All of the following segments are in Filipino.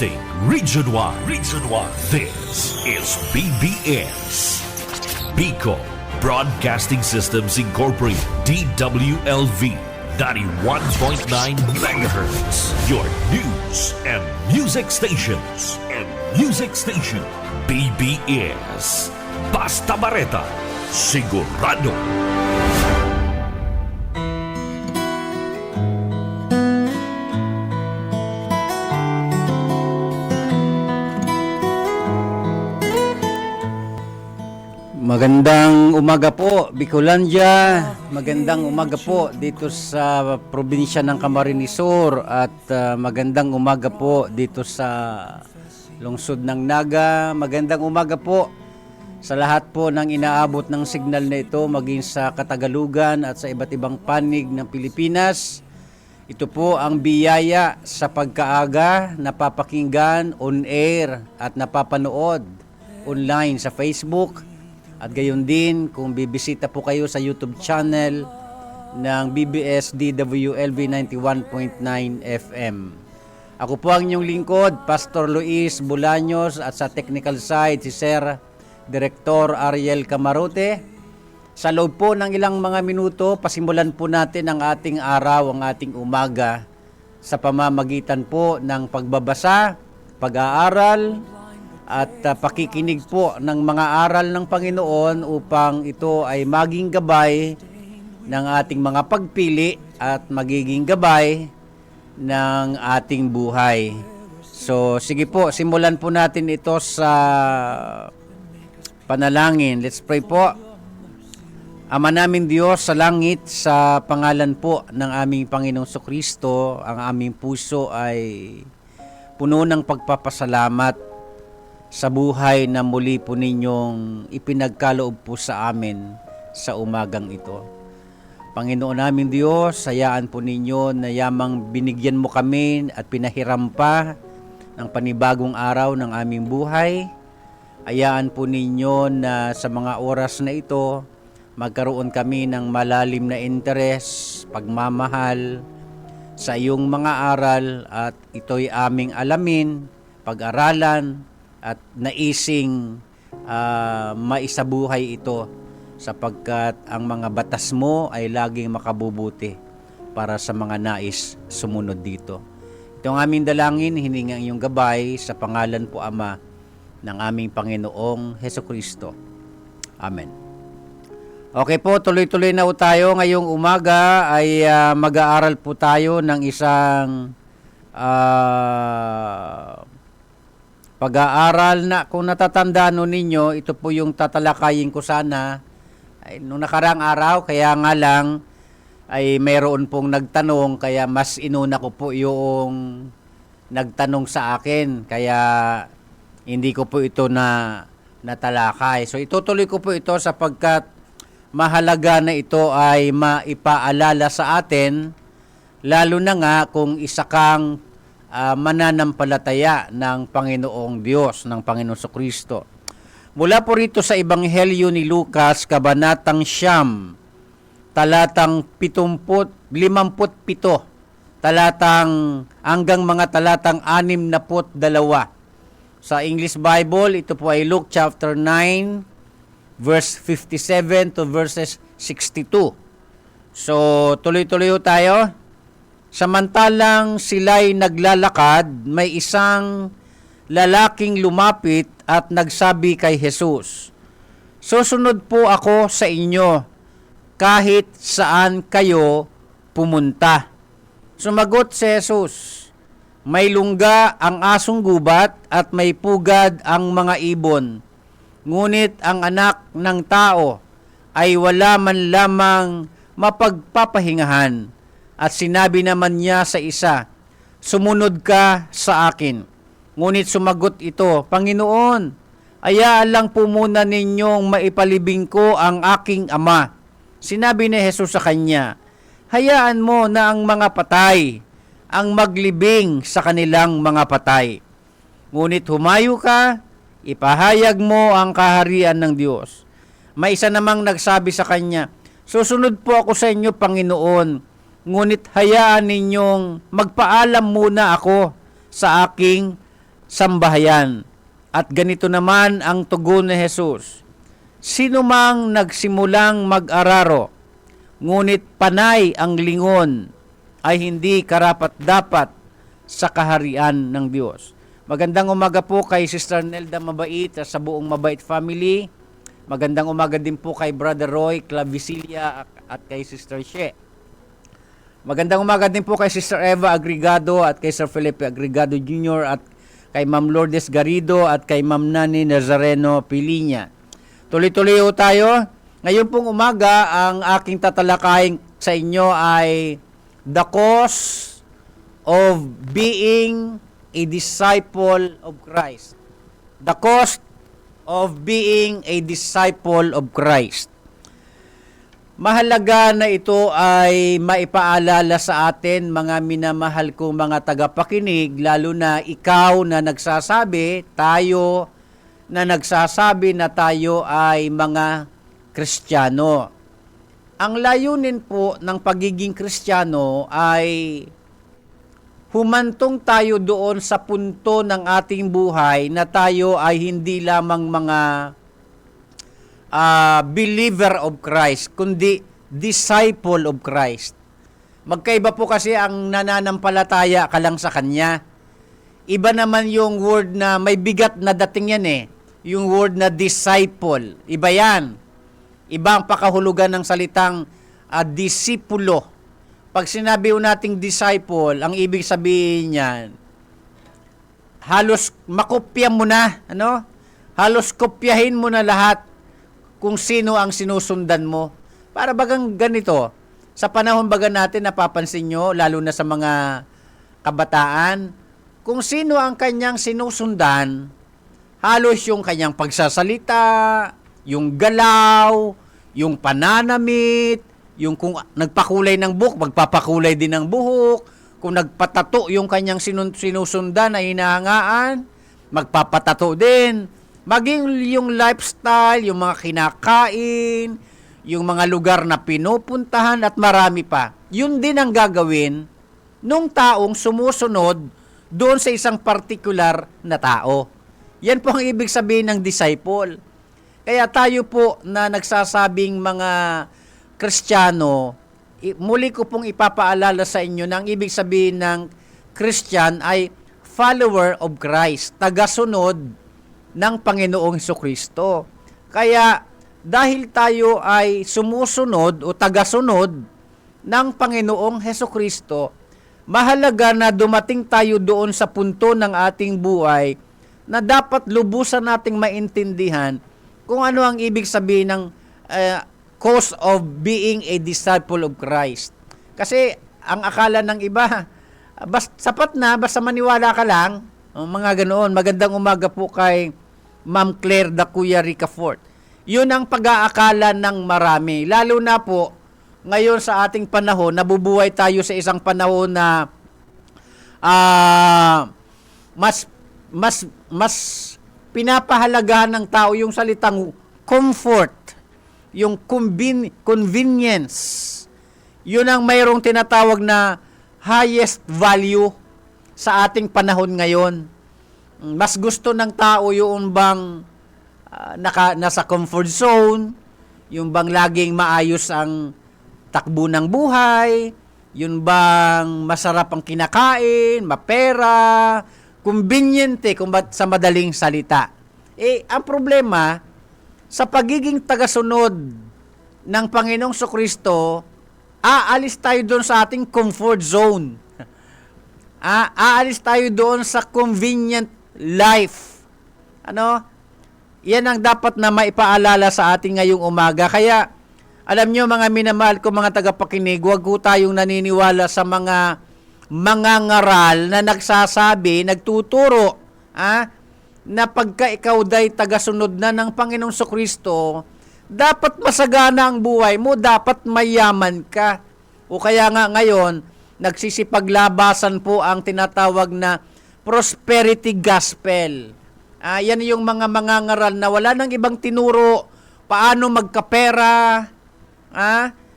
Broadcasting Region 1. Region 1. This is BBS. Bicol Broadcasting Systems Incorporated. DWLV 91.9 MHz. Your news and music stations. BBS. Basta Bareta. Sigurado. Magandang umaga po, Bicolandia. Magandang umaga po dito sa probinsya ng Camarines Sur at magandang umaga po dito sa lungsod ng Naga. Magandang umaga po sa lahat po ng inaabot ng signal na ito, maging sa Katagalugan at sa iba't ibang panig ng Pilipinas. Ito po ang biyaya sa pagkaaga, napapakinggan on air at napapanood online sa Facebook. At gayon din, kung bibisita po kayo sa YouTube channel ng BBS DWLV 91.9 FM. Ako po ang inyong lingkod, Pastor Luis Bulaños, at sa technical side si Sir Director Ariel Camarote. Sa loob po ng ilang mga minuto, pasimulan po natin ang ating araw, ang ating umaga sa pamamagitan po ng pagbabasa, pag-aaral, at pakikinig po ng mga aral ng Panginoon upang ito ay maging gabay ng ating mga pagpili at magiging gabay ng ating buhay. So sige po, simulan po natin ito sa panalangin. Let's pray po. Ama namin Diyos sa langit, sa pangalan po ng aming Panginoong Kristo, ang aming puso ay puno ng pagpapasalamat sa buhay na muli po ninyong ipinagkaloob po sa amin sa umagang ito. Panginoon namin Diyos, hayaan po ninyo na yamang binigyan mo kami at pinahiram pa ng panibagong araw ng aming buhay. Hayaan po ninyo na sa mga oras na ito, magkaroon kami ng malalim na interes, pagmamahal sa iyong mga aral at ito'y aming alamin, pag-aralan, at naising maisabuhay ito sapagkat ang mga batas mo ay laging makabubuti para sa mga nais sumunod dito. Ito ang aming dalangin, hiningi ang iyong gabay sa pangalan po Ama ng aming Panginoong Hesukristo. Amen. Okay po, tuloy-tuloy na po tayo. Ngayong umaga ay mag-aaral po tayo ng isang pag-aaral na, kung natatandaan ninyo, ito po yung tatalakayin ko sana ay, nung nakaraang araw, kaya nga lang ay mayroon pong nagtanong, kaya mas inuna ko po yung nagtanong sa akin, kaya hindi ko po ito natalakay. So itutuloy ko po ito sapagkat mahalaga na ito ay maipaalala sa atin, lalo na nga kung isa kang mananampalataya ng Panginoong Diyos, ng Panginoong Kristo. Mula po rito sa Ebanghelyo ni Lucas, Kabanatang 9, talatang 57, hanggang mga talatang 62. Sa English Bible, ito po ay Luke chapter 9, verse 57 to verses 62. So, tuloy-tuloy tayo. Samantalang sila'y naglalakad, may isang lalaking lumapit at nagsabi kay Jesus, "Susunod po ako sa inyo kahit saan kayo pumunta." Sumagot si Jesus, "May lungga ang asong gubat at may pugad ang mga ibon. Ngunit ang anak ng tao ay wala man lamang mapagpapahingahan." At sinabi naman niya sa isa, "Sumunod ka sa akin." Ngunit sumagot ito, "Panginoon, hayaan lang po muna ninyong maipalibing ko ang aking ama." Sinabi ni Jesus sa kanya, "Hayaan mo na ang mga patay ang maglibing sa kanilang mga patay. Ngunit humayo ka, ipahayag mo ang kaharian ng Diyos." May isa namang nagsabi sa kanya, "Susunod po ako sa inyo, Panginoon, ngunit hayaan ninyong magpaalam muna ako sa aking sambahayan. At ganito naman ang tugon ni Jesus. Sino mang nagsimulang mag-araro, ngunit panay ang lingon, ay hindi karapat-dapat sa kaharian ng Diyos. Magandang umaga po kay Sister Nelda Mabait sa buong Mabait family. Magandang umaga din po kay Brother Roy Clavisilia at kay Sister She. Magandang umaga din po kay Sister Eva Agregado at kay Sir Felipe Agregado Jr. at kay Ma'am Lourdes Garrido at kay Ma'am Nani Nazareno Pilinya. Tuloy-tuloy ho tayo. Ngayon pong umaga, ang aking tatalakayin sa inyo ay the cost of being a disciple of Christ. The cost of being a disciple of Christ. Mahalaga na ito ay maipaalala sa atin, mga minamahal kong mga tagapakinig, lalo na ikaw na nagsasabi, tayo na nagsasabi na tayo ay mga Kristiyano. Ang layunin po ng pagiging Kristiyano ay humantong tayo doon sa punto ng ating buhay na tayo ay hindi lamang mga believer of Christ, kundi disciple of Christ. Magkaiba po kasi ang nananampalataya ka lang sa Kanya. Iba naman yung word na may bigat na dating yan eh. Yung word na disciple. Iba yan. Iba ang pakahulugan ng salitang disipulo. Pag sinabi nating disciple, ang ibig sabihin niyan, halos makopya mo na, ano? Halos kopyahin mo na lahat kung sino ang sinusundan mo. Para bagang ganito, sa panahon baga natin, napapansin nyo, lalo na sa mga kabataan, kung sino ang kanyang sinusundan, halos yung kanyang pagsasalita, yung galaw, yung pananamit, yung kung nagpakulay ng buhok, magpapakulay din ng buhok, kung nagpatato yung kanyang sinusundan na hinahangaan, magpapatato din. Maging yung lifestyle, yung mga kinakain, yung mga lugar na pinupuntahan at marami pa. Yun din ang gagawin nung taong sumusunod doon sa isang particular na tao. Yan po ang ibig sabihin ng disciple. Kaya tayo po na nagsasabing mga Kristiyano, muli ko pong ipapaalala sa inyo na ang ibig sabihin ng Christian ay follower of Christ, tagasunod ng Panginoong Hesukristo. Kaya dahil tayo ay sumusunod o tagasunod ng Panginoong Hesukristo, mahalaga na dumating tayo doon sa punto ng ating buhay na dapat lubusan nating maintindihan kung ano ang ibig sabihin ng cost of being a disciple of Christ. Kasi ang akala ng iba, sapat na, basta maniwala ka lang, mga ganoon. Magandang umaga po kay Ma'am Claire Dacuya Ricafort. Yun ang pag-aakala ng marami. Lalo na po, ngayon sa ating panahon, nabubuhay tayo sa isang panahon na mas pinapahalagahan ng tao yung salitang comfort, yung convenience. Yun ang mayroong tinatawag na highest value sa ating panahon ngayon. Mas gusto ng tao yung bang nasa comfort zone, yung bang laging maayos ang takbo ng buhay, yung bang masarap ang kinakain, mapera, conveniente sa madaling salita. Ang problema, sa pagiging tagasunod ng Panginoong Sokristo, aalis tayo doon sa ating comfort zone. Aalis tayo doon sa convenient life. Yan ang dapat na maipaalala sa ating ngayong umaga. Kaya, alam nyo mga minamahal ko mga tagapakinig, huwag ko tayong naniniwala sa mga ngaral na nagsasabi, nagtuturo, na pagka ikaw day tagasunod na ng Panginoong Sokristo, dapat masagana ang buhay mo, dapat mayaman ka. O kaya nga ngayon, nagsisipaglabasan po ang tinatawag na prosperity gospel. Yan yung mga ngaral na wala nang ibang tinuro, paano magkapera.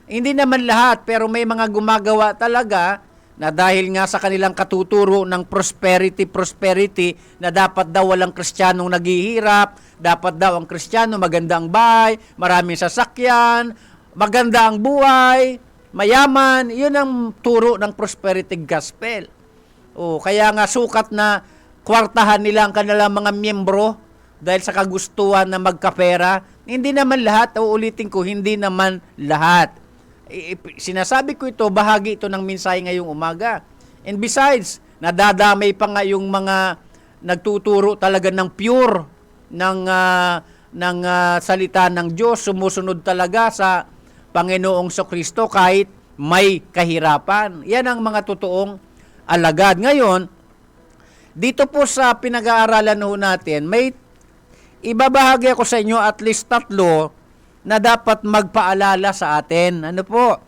Hindi naman lahat, pero may mga gumagawa talaga na dahil nga sa kanilang katuturo ng prosperity, na dapat daw walang Kristiyanong naghihirap, dapat daw ang Kristiyano maganda ang bahay, maraming sasakyan, maganda ang buhay, mayaman, yun ang turo ng prosperity gospel. Kaya nga sukat na kwartahan nila ang kanilang mga miyembro dahil sa kagustuhan na magkapera. Hindi naman lahat, uulitin ko, hindi naman lahat. Sinasabi ko ito, bahagi ito ng mensahe ngayong umaga. And besides, nadadamay pa nga yung mga nagtuturo talaga ng pure ng salita ng Diyos, sumusunod talaga sa Panginoong Kristo kahit may kahirapan. Yan ang mga totoong alagad. Ngayon, dito po sa pinag-aaralan natin, may ibabahagi ako sa inyo at least 3 na dapat magpaalala sa atin. Ano po?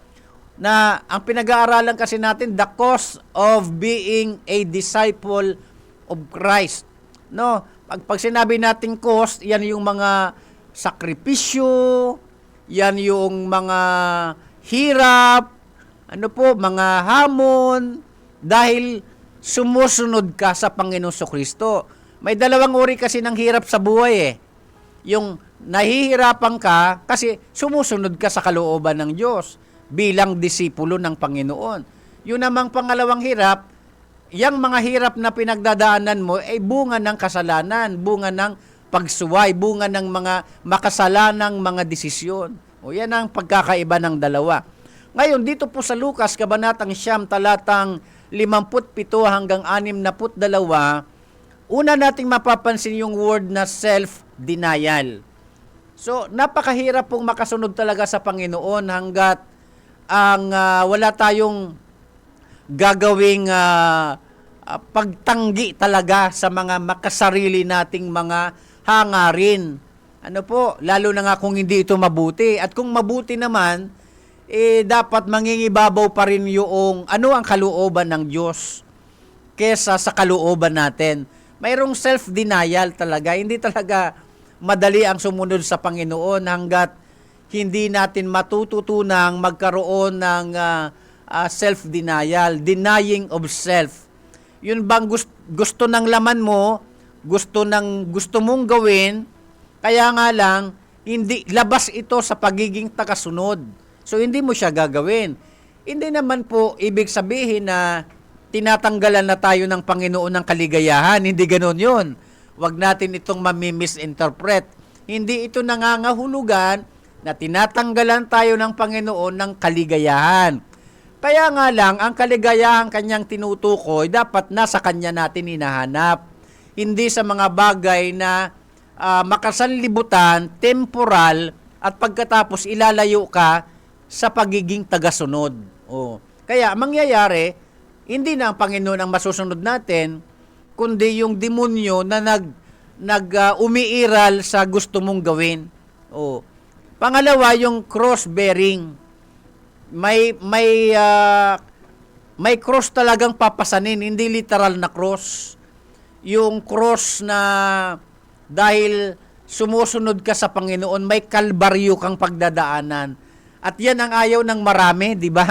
Na ang pinag-aaralan kasi natin, the cost of being a disciple of Christ. No? Pag sinabi natin cost, yan yung mga sakripisyo, yan yung mga hirap, ano po, mga hamon, dahil sumusunod ka sa Panginoong Kristo. May dalawang uri kasi ng hirap sa buhay eh. Yung nahihirapan ka kasi sumusunod ka sa kalooban ng Diyos bilang disipulo ng Panginoon. Yun namang pangalawang hirap, yung mga hirap na pinagdadaanan mo ay bunga ng kasalanan, bunga ng pagsuway, bunga ng mga makasalanang mga desisyon. Yan ang pagkakaiba ng dalawa. Ngayon, dito po sa Lucas, Kabanatang 9, talatang 57 hanggang 62, una nating mapapansin yung word na self-denial. So, napakahirap pong makasunod talaga sa Panginoon hanggat wala tayong gagawing pagtanggi talaga sa mga makasarili nating mga hangarin. Ano po, lalo na nga kung hindi ito mabuti. At kung mabuti naman, dapat mangingibabaw pa rin yung ano ang kalooban ng Diyos kesa sa kalooban natin. Mayroong self-denial talaga. Hindi talaga madali ang sumunod sa Panginoon hanggat hindi natin matututunang magkaroon ng self-denial, denying of self. Yun bang gusto ng laman mo, gusto mong gawin, kaya nga lang, hindi labas ito sa pagiging tagasunod. So, hindi mo siya gagawin. Hindi naman po ibig sabihin na tinatanggalan na tayo ng Panginoon ng kaligayahan. Hindi ganoon yun. Huwag natin itong mami-misinterpret. Hindi ito nangangahulugan na tinatanggalan tayo ng Panginoon ng kaligayahan. Kaya nga lang, ang kaligayahan kanyang tinutukoy, dapat nasa kanya natin hinahanap. Hindi sa mga bagay na makasanlibutan, temporal, at pagkatapos ilalayo ka sa pagiging tagasunod. Kaya mangyayari, hindi na ang Panginoon ang masusunod natin, kundi yung demonyo na umiiral sa gusto mong gawin. Pangalawa, yung cross-bearing. May cross talagang papasanin, hindi literal na cross. Yung cross na dahil sumusunod ka sa Panginoon, may kalbaryo kang pagdadaanan. At yan ang ayaw ng marami, di ba?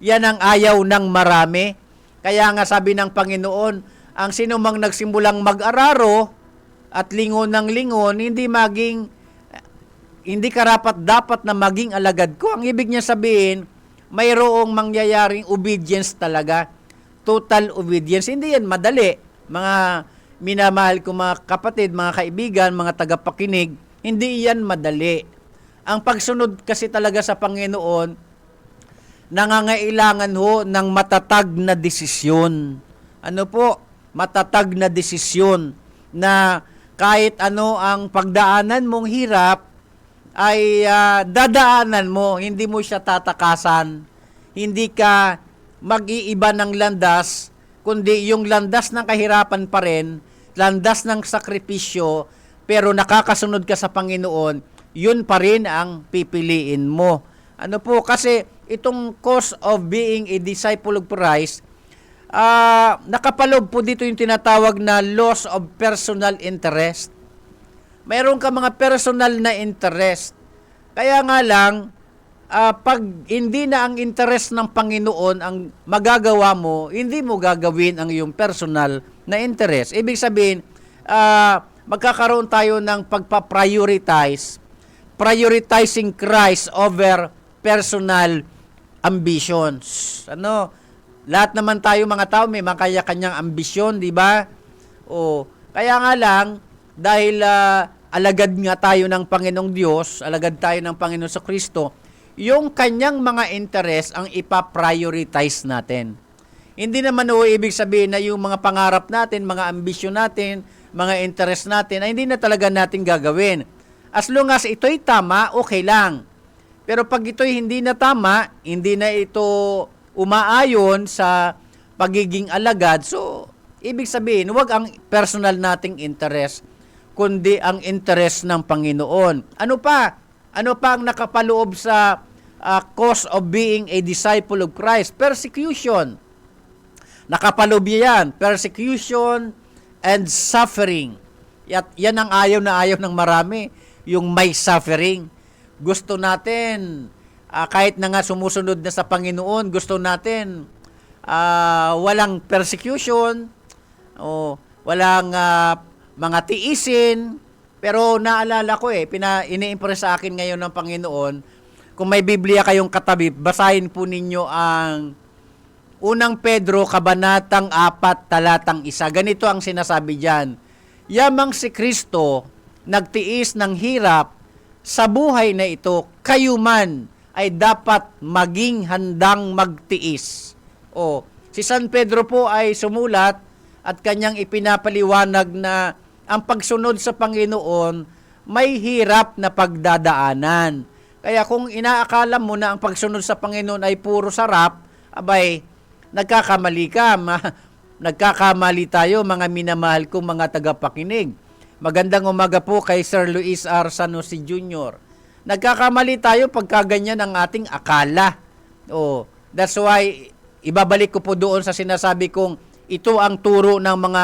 Yan ang ayaw ng marami. Kaya nga sabi ng Panginoon, ang sinumang nagsimulang mag-araro at lingon ng lingon, hindi karapat-dapat na maging alagad ko. Ang ibig niya sabihin, mayroong mangyayaring obedience talaga. Total obedience. Hindi yan madali. Mga minamahal ko mga kapatid, mga kaibigan, mga tagapakinig, hindi yan madali. Ang pagsunod kasi talaga sa Panginoon, nangangailangan ho ng matatag na desisyon. Ano po? Matatag na desisyon na kahit ano ang pagdaanan mong hirap, ay dadaanan mo, hindi mo siya tatakasan. Hindi ka mag-iiba ng landas, kundi yung landas ng kahirapan pa rin, landas ng sakripisyo, pero nakakasunod ka sa Panginoon, yun pa rin ang pipiliin mo. Ano po, kasi itong cost of being a disciple of Christ, nakapaloob po dito yung tinatawag na loss of personal interest. Mayroon ka mga personal na interest. Kaya nga lang, pag hindi na ang interest ng Panginoon ang magagawa mo, hindi mo gagawin ang iyong personal na interest. Ibig sabihin, magkakaroon tayo ng prioritizing Christ over personal ambitions. Lahat naman tayo mga tao may kanya-kanyang ambisyon, di ba? Kaya nga lang, dahil alagad nga tayo ng Panginoong Diyos, alagad tayo ng Panginoon sa Kristo, yung kanyang mga interest ang ipa-prioritize natin. Hindi naman ibig sabihin na yung mga pangarap natin, mga ambisyon natin, mga interest natin, ay hindi na talaga natin gagawin. As long as ito'y tama, okay lang. Pero pag ito'y hindi na tama, hindi na ito umaayon sa pagiging alagad, so ibig sabihin, huwag ang personal nating interest, kundi ang interest ng Panginoon. Ano pa ang nakapaloob sa cause of being a disciple of Christ? Persecution. Nakapaloob yan. Persecution and suffering. Yan ang ayaw ng marami, yung may suffering. Gusto natin, kahit na nga sumusunod na sa Panginoon, gusto natin walang persecution, walang mga tiisin. Pero naalala ko ini-impress sa akin ngayon ng Panginoon, kung may Biblia kayong katabi, basahin po ninyo ang Unang Pedro, Kabanatang 4, Talatang 1. Ganito ang sinasabi diyan. Yamang si Kristo nagtiis ng hirap sa buhay na ito, kayo man ay dapat maging handang magtiis. Si San Pedro po ay sumulat at kanyang ipinapaliwanag na ang pagsunod sa Panginoon may hirap na pagdadaanan. Kaya kung inaakala mo na ang pagsunod sa Panginoon ay puro sarap, abay, nagkakamali ka. Nagkakamali tayo, mga minamahal kong mga tagapakinig. Magandang umaga po kay Sir Luis R. Sanosi Jr. Nagkakamali tayo pagka ganyan ang ating akala. That's why, ibabalik ko po doon sa sinasabi kong ito ang turo ng mga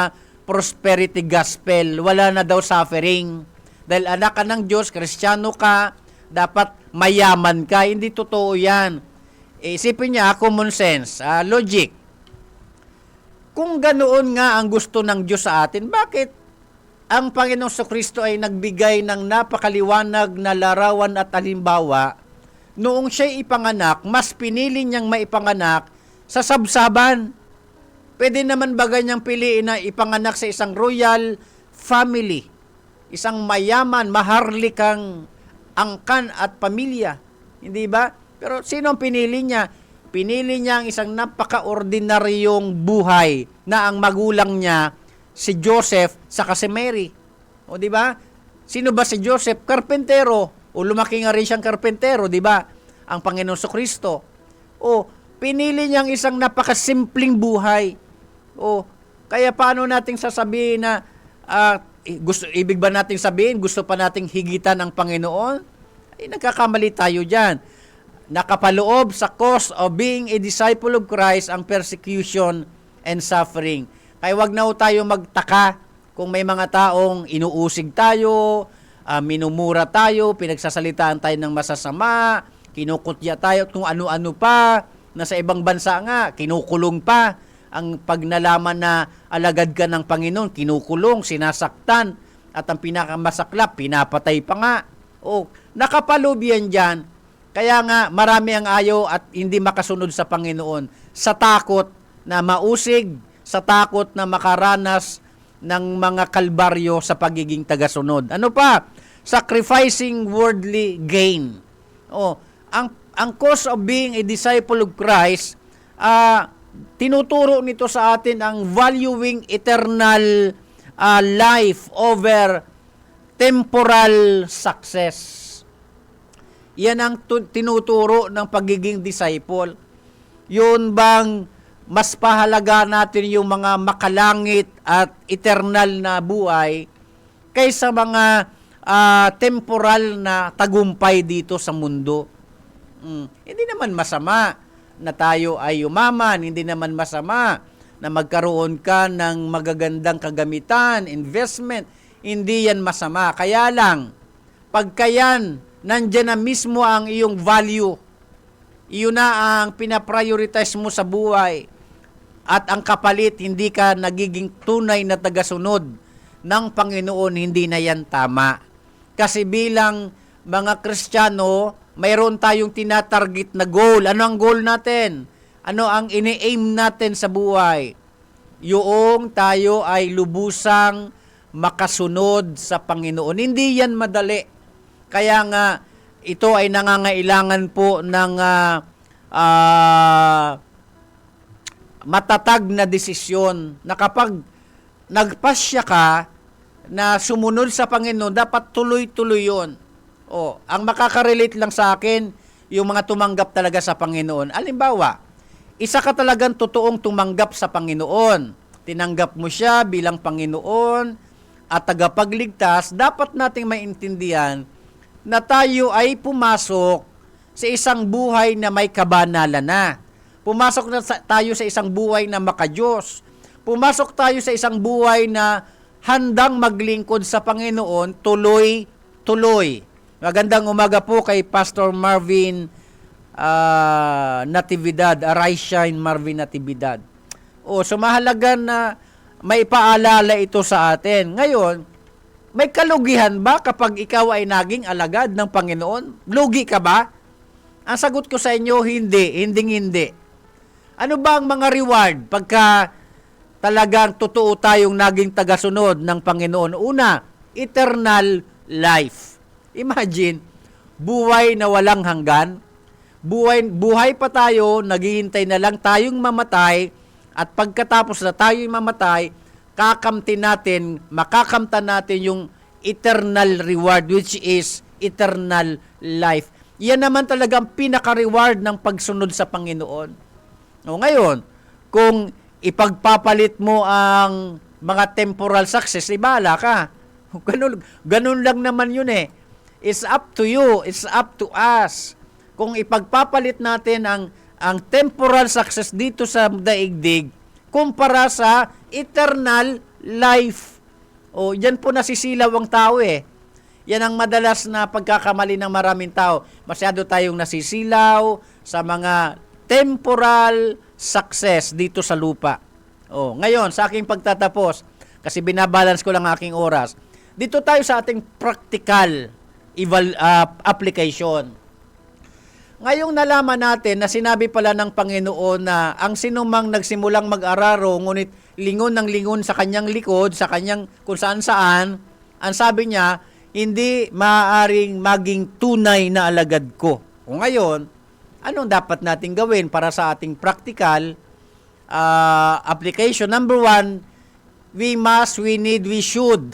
prosperity gospel. Wala na daw suffering. Dahil anak ka ng Diyos, Kristiyano ka, dapat mayaman ka. Hindi totoo yan. Isipin niya, common sense, logic. Kung ganoon nga ang gusto ng Diyos sa atin, bakit ang Panginoong Kristo ay nagbigay ng napakaliwanag na larawan at halimbawa noong siya'y ipanganak, mas pinili niyang maipanganak sa sabsaban? Pwede naman ba ganyang piliin na ipanganak sa isang royal family, isang mayaman, maharlikang angkan at pamilya? Hindi ba? Pero sino ang pinili niya? Pinili niya ang isang napaka-ordinaryong buhay na ang magulang niya, si Joseph, saka si Mary. Di ba? Sino ba si Joseph? Karpentero. Lumaki nga rin siyang karpentero, di ba? Ang Panginoon Kristo. Pinili niya ang isang napakasimpleng buhay. Kaya paano nating sasabihin na ibig ba nating sabihin, gusto pa nating higitan ang Panginoon? Nagkakamali tayo dyan. Nakapaloob sa cause of being a disciple of Christ ang persecution and suffering. Kaya wag na tayo magtaka kung may mga taong inuusig tayo, minumura tayo, pinagsasalitaan tayo ng masasama, kinukutya tayo, kung ano-ano pa, na sa ibang bansa nga, kinukulong pa. Ang pag nalaman na alagad ka ng Panginoon, kinukulong, sinasaktan, at ang pinakamasaklap, pinapatay pa nga. Nakapaloob yan dyan. Kaya nga, marami ang ayaw at hindi makasunod sa Panginoon sa takot na mausig, sa takot na makaranas ng mga kalbaryo sa pagiging tagasunod. Ano pa? Sacrificing worldly gain. Ang cause of being a disciple of Christ, tinuturo nito sa atin ang valuing eternal life over temporal success. Yan ang tinuturo ng pagiging disciple. Yun bang mas pahalaga natin yung mga makalangit at eternal na buhay kaysa mga temporal na tagumpay dito sa mundo? Hindi naman masama na tayo ay umaman. Hindi naman masama na magkaroon ka ng magagandang kagamitan, investment. Hindi yan masama. Kaya lang, pagka yan, nandyan na mismo ang iyong value Iyon na ang pinaprioritize mo sa buhay. At ang kapalit, hindi ka nagiging tunay na tagasunod ng Panginoon, hindi na yan tama. Kasi bilang mga Kristiyano, mayroon tayong tinatarget na goal. Ano ang goal natin? Ano ang ini-aim natin sa buhay? Yung tayo ay lubusang makasunod sa Panginoon. Hindi yan madali. Kaya nga, ito ay nangangailangan po ng matatag na desisyon na kapag nagpasya ka na sumunod sa Panginoon, dapat tuloy-tuloy yun. Ang makaka-relate lang sa akin, yung mga tumanggap talaga sa Panginoon. Halimbawa, isa ka talagang totoong tumanggap sa Panginoon. Tinanggap mo siya bilang Panginoon at tagapagligtas, dapat nating maintindihan na tayo ay pumasok sa isang buhay na may kabanalan na. Pumasok na tayo sa isang buhay na makadiyos. Pumasok tayo sa isang buhay na handang maglingkod sa Panginoon tuloy-tuloy. Magandang umaga po kay Pastor Marvin Natividad, Arise Shine Marvin Natividad. So mahalaga na may paalala ito sa atin. Ngayon, may kalugihan ba kapag ikaw ay naging alagad ng Panginoon? Lugi ka ba? Ang sagot ko sa inyo, hindi. Ano ba ang mga reward pagka talagang totoo tayong naging tagasunod ng Panginoon? Una, eternal life. Imagine, buhay na walang hanggan. Buhay pa tayo, naghihintay na lang tayong mamatay, at pagkatapos na tayo'y mamatay, makakamtan natin yung eternal reward, which is eternal life. Yan naman talagang pinaka-reward ng pagsunod sa Panginoon. Ngayon, kung ipagpapalit mo ang mga temporal success, ibala ka. Ganun lang naman yun eh. It's up to you. It's up to us. Kung ipagpapalit natin ang temporal success dito sa daigdig kumpara sa eternal life. Yan po nasisilaw ang tao eh. Yan ang madalas na pagkakamali ng maraming tao. Masyado tayong nasisilaw sa mga temporal success dito sa lupa. Ngayon, sa aking pagtatapos, kasi binabalance ko lang aking oras, dito tayo sa ating practical application. Ngayong nalaman natin na sinabi pala ng Panginoon na ang sinumang nagsimulang mag-araro, ngunit lingon ng lingon sa kanyang likod, sa kanyang kung saan-saan, ang sabi niya, hindi maaaring maging tunay na alagad ko. Ngayon, anong dapat natin gawin para sa ating practical application? Number one, we should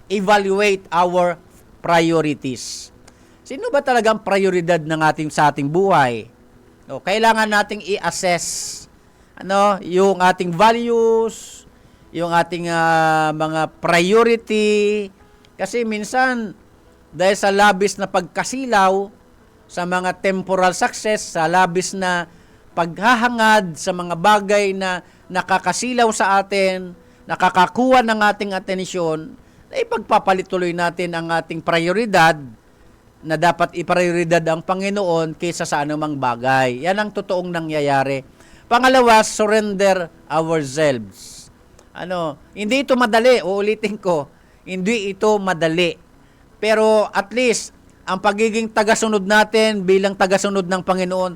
evaluate our priorities. Sino ba talagang prioridad sa ating buhay? Kailangan nating i-assess yung ating values, yung ating mga priority. Kasi minsan, dahil sa labis na pagkasilaw sa mga temporal success, sa labis na paghahangad sa mga bagay na nakakasilaw sa atin, nakakakuha ng ating atensyon, ay ipagpapalit tuloy natin ang ating prioridad na dapat iprioridad ang Panginoon kaysa sa anumang bagay. Yan ang totoong nangyayari. Pangalawa, surrender ourselves. Hindi ito madali. Uulitin ko, hindi ito madali. Pero at least, ang pagiging tagasunod natin bilang tagasunod ng Panginoon,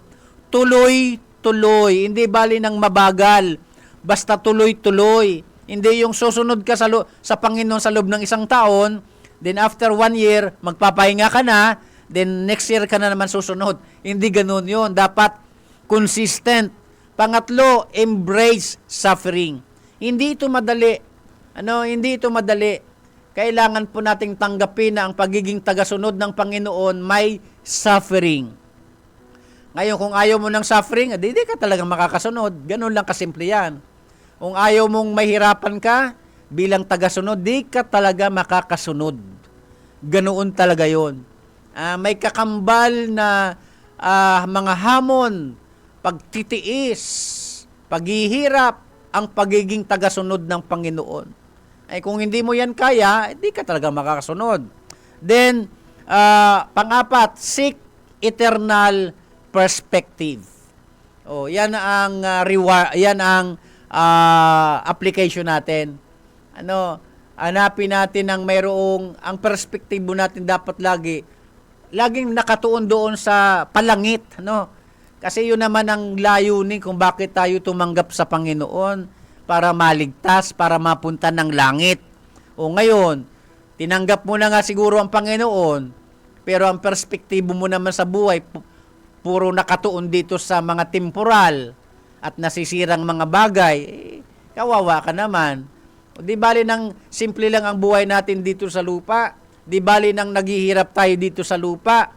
tuloy-tuloy. Hindi bali ng mabagal. Basta tuloy-tuloy. Hindi yung susunod ka sa Panginoon sa loob ng isang taon, then after 1 year, magpapahinga ka na, then next year ka na naman susunod. Hindi ganun yun. Dapat consistent. Pangatlo, embrace suffering. Hindi ito madali. Hindi ito madali. Kailangan po nating tanggapin na ang pagiging tagasunod ng Panginoon may suffering. Ngayon, kung ayaw mo ng suffering, hindi ka talagang makakasunod. Ganun lang kasimple yan. Kung ayaw mong mahirapan ka, bilang tagasunod, di ka talaga makakasunod. Ganoon talaga yon. May kakambal na mga hamon, pagtitiis, paghihirap, ang pagiging tagasunod ng Panginoon. Kung hindi mo yan kaya, di ka talaga makakasunod. Then, pang-apat, seek eternal perspective. Yan ang application natin. Hanapin natin ang mayroong ang perspektibo natin dapat laging nakatuon doon sa palangit, Kasi yun naman ang layunin kung bakit tayo tumanggap sa Panginoon, para maligtas, para mapunta ng langit. Ngayon, tinanggap mo na nga siguro ang Panginoon, pero ang perspektibo mo naman sa buhay, puro nakatuon dito sa mga temporal at nasisirang mga bagay, kawawa ka naman. Di bali nang simple lang ang buhay natin dito sa lupa, di bali nang naghihirap tayo dito sa lupa,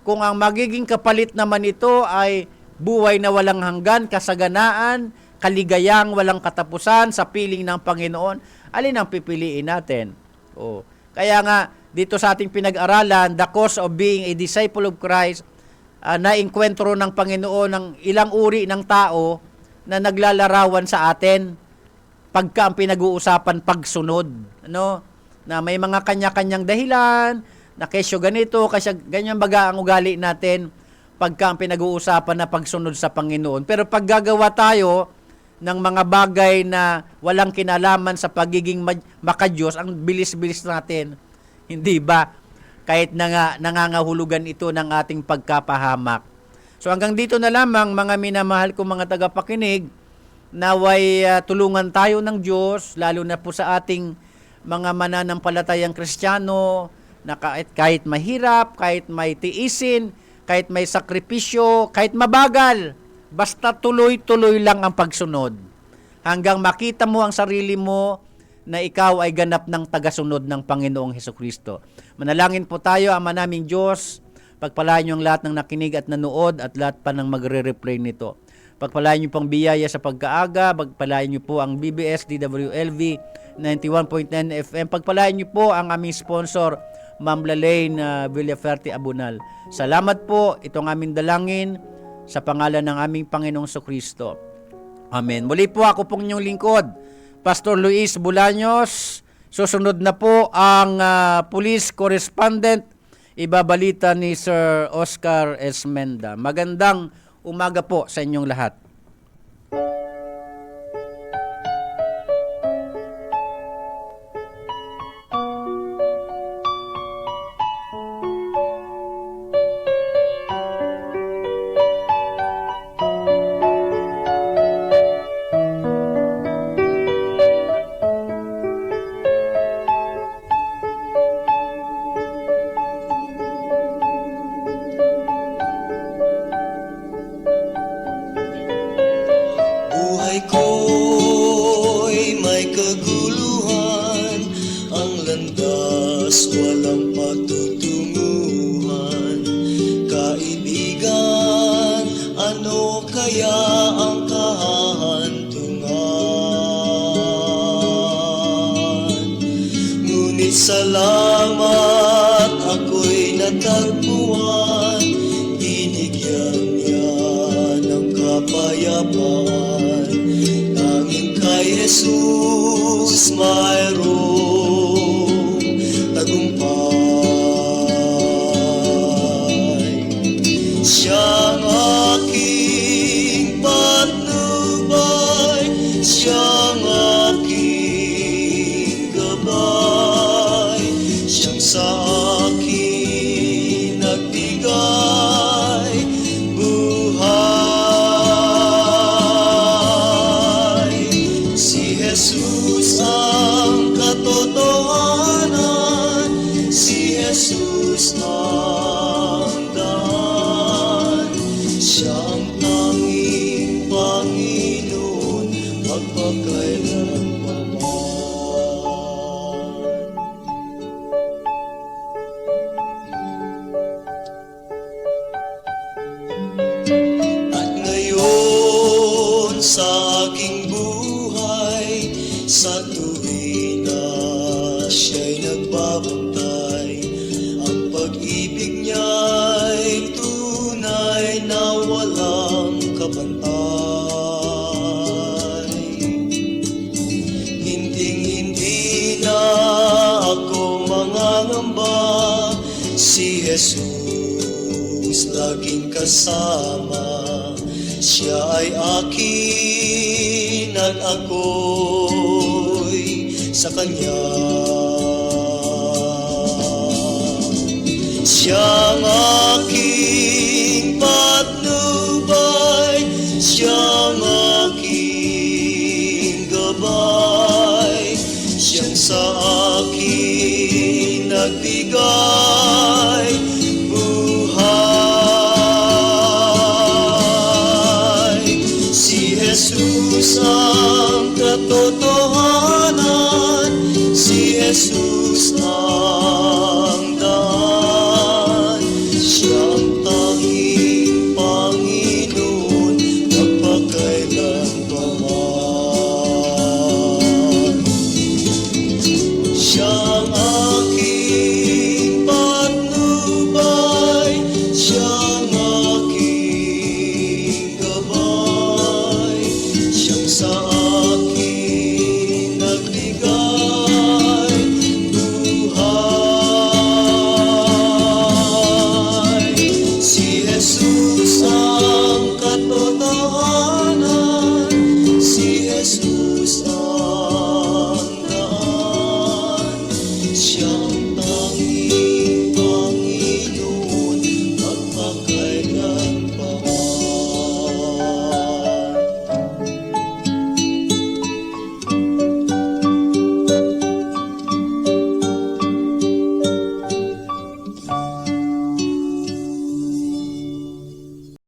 kung ang magiging kapalit naman ito ay buhay na walang hanggan, kasaganaan, kaligayang walang katapusan sa piling ng Panginoon, alin ang pipiliin natin? Kaya nga, dito sa ating pinag-aralan, the cost of being a disciple of Christ, na-enkwentro ng Panginoon ng ilang uri ng tao na naglalarawan sa atin pagka ang pinag-uusapan pagsunod. Na may mga kanya-kanyang dahilan, na kesyo ganito, kasi ganyan baga ang ugali natin pagka ang pinag-uusapan na pagsunod sa Panginoon. Pero pag gagawa tayo ng mga bagay na walang kinalaman sa pagiging makadiyos, ang bilis-bilis natin, hindi ba? Kahit nangangahulugan ito ng ating pagkapahamak. So hanggang dito na lamang, mga minamahal kong mga tagapakinig, naway tulungan tayo ng Diyos, lalo na po sa ating mga mananampalatayang Kristiyano, na kahit mahirap, kahit may tiisin, kahit may sakripisyo, kahit mabagal, basta tuloy-tuloy lang ang pagsunod. Hanggang makita mo ang sarili mo na ikaw ay ganap ng tagasunod ng Panginoong Hesukristo. Manalangin po tayo, Ama naming Diyos, pagpalain niyo ang lahat ng nakinig at nanood at lahat pa ng magre-replay nito. Pagpalain niyo pong biyaya sa pagkaaga, pagpalain niyo po ang BBS DWLV 91.9 FM. Pagpalain niyo po ang aming sponsor, Ma'am Lalaine Villaferte Abunal. Salamat po, itong aming dalangin sa pangalan ng aming Panginoong Kristo. Amen. Muli po ako pong inyong lingkod, Pastor Luis Bulaños. Susunod na po ang police correspondent, ibabalita ni Sir Oscar Esmenda. Magandang umaga po sa inyong lahat. Salamat ako'y natagpuan, binigyan niya ng kapayapaan. Tanging kay Jesus mayroong tagumpay. Siyang aking patnubay, siyang aking gabay, siyang sa akin nagbigay buhay. Si Jesus ang katotohanan, si Jesus ang daan, siya ang tanging Panginoon magpakailanman. At ngayon sa aking buhay, sa tuwing na siya'y nagbabantay, ang pag-ibig niya'y tunay na walang kabantay. Hinding-hindi na ako mangangamba, si Jesus is laging kasama. Siya ay akin at ako'y sa Kanya. Siyang aking patnubay, siyang aking gabay, siyang sa akin nagbigay buhay. Si Jesus ang katotohanan, si Jesus ang